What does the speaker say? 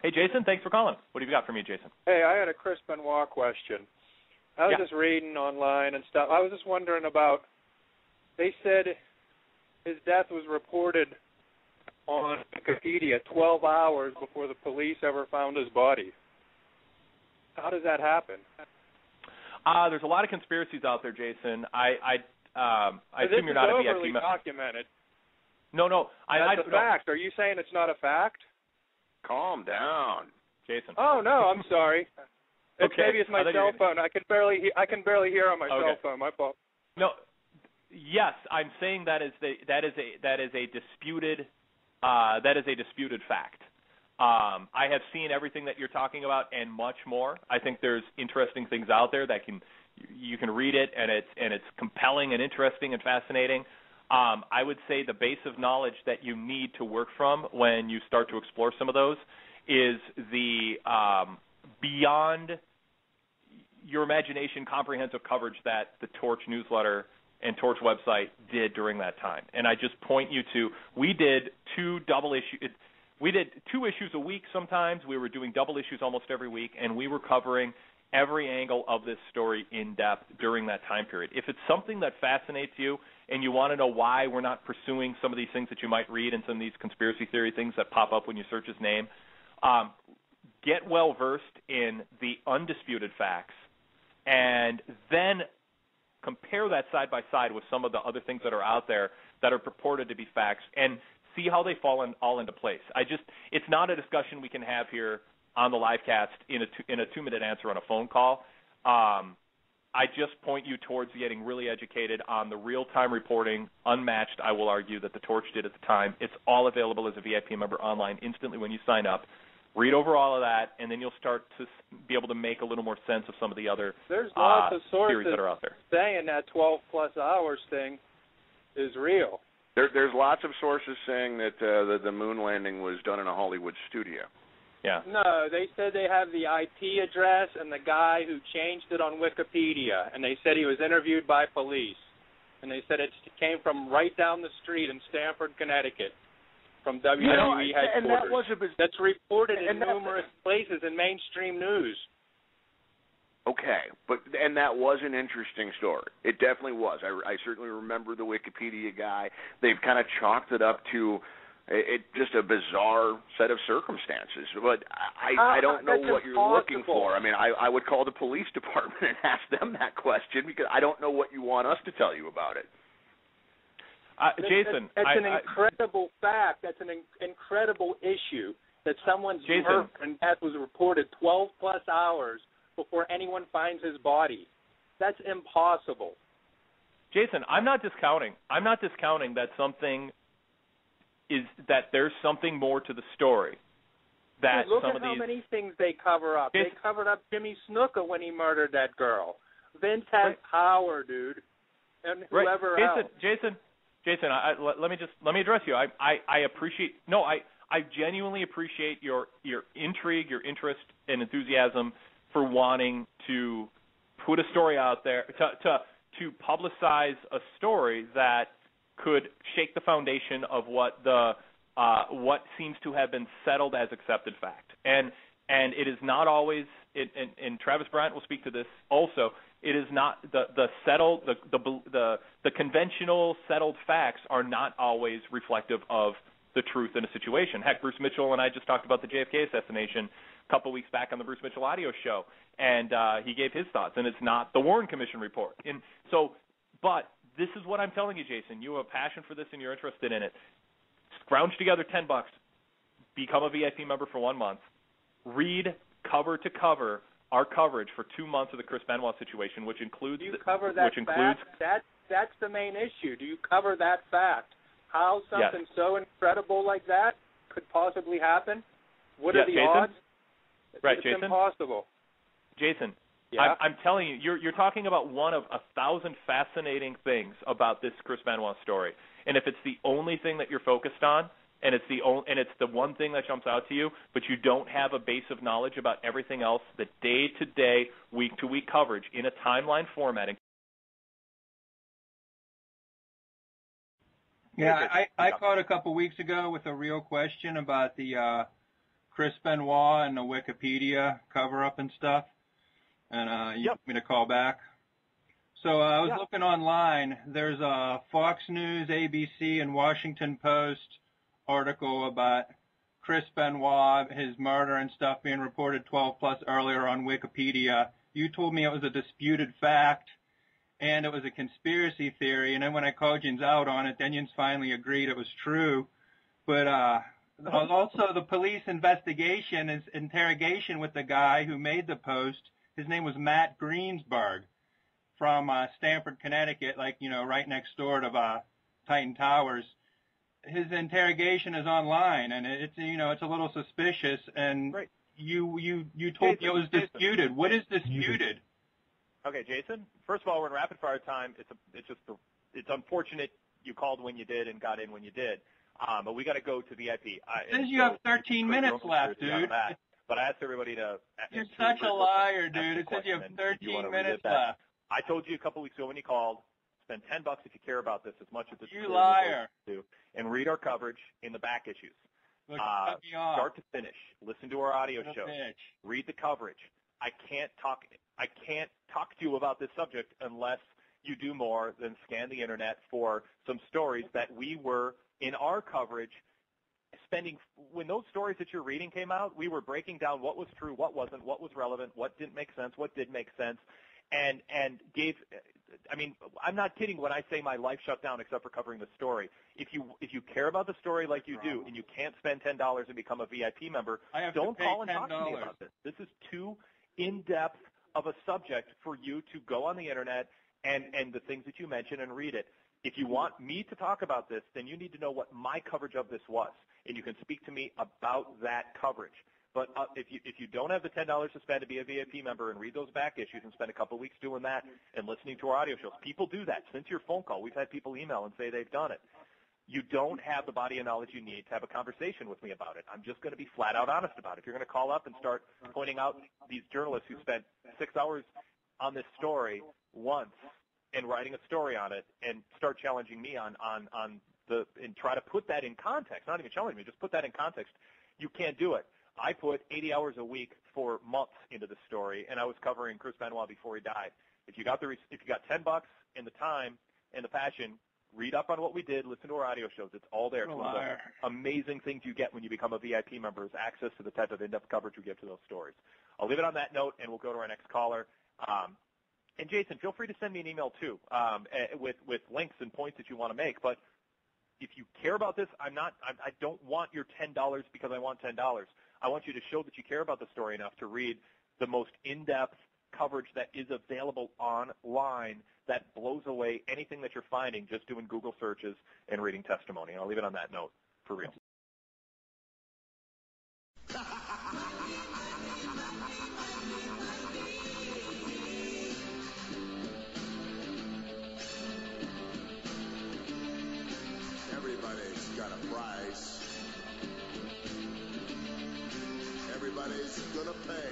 Hey, Jason, thanks for calling. What have you got for me, Jason? Hey, I had a Chris Benoit question. I was just reading online and stuff. I was just wondering about, they said his death was reported on Wikipedia 12 hours before the police ever found his body. How does that happen? There's a lot of conspiracies out there, Jason. I assume you're not a VIP member. This is overly documented. No. That's a fact. Are you saying it's not a fact? Calm down, Jason. Oh no, I'm sorry. Maybe it's my cell phone. I can barely hear on my cell phone. My fault. No. Yes, I'm saying that is a disputed fact. I have seen everything that you're talking about and much more. I think there's interesting things out there that you can read it, and it's compelling and interesting and fascinating. I would say the base of knowledge that you need to work from when you start to explore some of those is the beyond your imagination comprehensive coverage that the Torch newsletter and Torch website did during that time. And I just point you to, we did two issues a week sometimes. We were doing double issues almost every week, and we were covering every angle of this story in depth during that time period. If it's something that fascinates you and you want to know why we're not pursuing some of these things that you might read and some of these conspiracy theory things that pop up when you search his name, get well versed in the undisputed facts and then compare that side by side with some of the other things that are out there that are purported to be facts and see how they fall all into place. It's not a discussion we can have here on the live cast in a 2-minute answer on a phone call. I just point you towards getting really educated on the real-time reporting, unmatched, I will argue, that the Torch did at the time. It's all available as a VIP member online instantly when you sign up. Read over all of that, and then you'll start to be able to make a little more sense of some of the other there's lots of sources theories that are out there. Saying that 12-plus hours thing is real. There's lots of sources saying that the moon landing was done in a Hollywood studio. Yeah. No, they said they have the IP address and the guy who changed it on Wikipedia, and they said he was interviewed by police. And they said it came from right down the street in Stamford, Connecticut, from WWE headquarters. And that's reported in numerous places in mainstream news. Okay, and that was an interesting story. It definitely was. I certainly remember the Wikipedia guy. They've kind of chalked it up to just a bizarre set of circumstances. But I don't know what you're looking for. I mean, I would call the police department and ask them that question because I don't know what you want us to tell you about it. Jason, that's an incredible fact. That's an incredible issue that someone's murder and death was reported 12-plus hours before anyone finds his body. That's impossible. Jason, I'm not discounting that there's something more to the story. That look at how many things they cover up. They covered up Jimmy Snuka when he murdered that girl. Vince has power, dude, and whoever else. Jason, let me address you. I genuinely appreciate your intrigue, your interest, and enthusiasm for wanting to put a story out there, to publicize a story that could shake the foundation of what seems to have been settled as accepted fact. And it is not always, and Travis Bryant will speak to this also, it is not the conventional settled facts are not always reflective of the truth in a situation. Heck, Bruce Mitchell and I just talked about the JFK assassination a couple weeks back on the Bruce Mitchell audio show, and he gave his thoughts, and it's not the Warren Commission report. And so, but this is what I'm telling you, Jason. You have a passion for this and you're interested in it. Scrounge together $10, become a VIP member for 1 month, read cover to cover our coverage for 2 months of the Chris Benoit situation, which includes Do you cover that fact? That's the main issue. Do you cover that fact? How something so incredible like that could possibly happen? What are the odds? Right, it's Jason? impossible. Jason, yeah? I'm telling you, you're talking about one of 1,000 fascinating things about this Chris Benoit story. And if it's the only thing that you're focused on, and it's the one thing that jumps out to you, but you don't have a base of knowledge about everything else, the day-to-day, week-to-week coverage in a timeline formatting. Yeah, I called a couple weeks ago with a real question about the Chris Benoit and the Wikipedia cover-up and stuff. And you want me to call back? So I was looking online. There's a Fox News, ABC, and Washington Post article about Chris Benoit, his murder and stuff being reported 12+ earlier on Wikipedia. You told me it was a disputed fact and it was a conspiracy theory. And then when I called you out on it, then you finally agreed it was true. But also the police investigation is interrogation with the guy who made the post. His name was Matt Greensburg from Stamford, Connecticut, right next door to Titan Towers. His interrogation is online, and it's a little suspicious. And you told me it was disputed. What is disputed? Okay, Jason. First of all, we're in rapid fire time. It's unfortunate you called when you did and got in when you did. But we got to go to VIP. It says you have 13 minutes left, dude. But I asked everybody to. You're such a liar, dude. It says you have 13 minutes left. I told you a couple weeks ago when you called, spend $10 if you care about this as much as it's you liar. To, and read our coverage in the back issues. Look, cut me off. Start to finish. Listen to our audio shows. Read the coverage. I can't talk to you about this subject unless you do more than scan the internet for some stories that we were in our coverage spending. When those stories that you're reading came out, we were breaking down what was true, what wasn't, what was relevant, what didn't make sense, what did make sense, and gave. I mean, I'm not kidding when I say my life shut down except for covering the story. If you care about the story like you do, and you can't spend $10 and become a VIP member, don't call and talk to me about this. This is too in-depth of a subject for you to go on the internet and the things that you mention and read it. If you want me to talk about this, then you need to know what my coverage of this was, and you can speak to me about that coverage. But if you don't have the $10 to spend to be a VIP member and read those back issues and spend a couple of weeks doing that and listening to our audio shows, people do that. Since your phone call, we've had people email and say they've done it. You don't have the body of knowledge you need to have a conversation with me about it. I'm just going to be flat out honest about it. If you're going to call up and start pointing out these journalists who spent 6 hours on this story once and writing a story on it and start challenging me on and try to put that in context, not even challenging me, just put that in context, you can't do it. I put 80 hours a week for months into this story, and I was covering Chris Benoit before he died. If you got $10 and the time and the passion, read up on what we did, listen to our audio shows. It's all there. It's one of the amazing things you get when you become a VIP member is access to the type of in-depth coverage we give to those stories. I'll leave it on that note, and we'll go to our next caller. And Jason, feel free to send me an email too with links and points that you want to make. But if you care about this, I don't want your $10 because I want $10. I want you to show that you care about the story enough to read the most in-depth coverage that is available online that blows away anything that you're finding just doing Google searches and reading testimony. And I'll leave it on that note for real. Everybody's got a price. Everybody's gonna pay.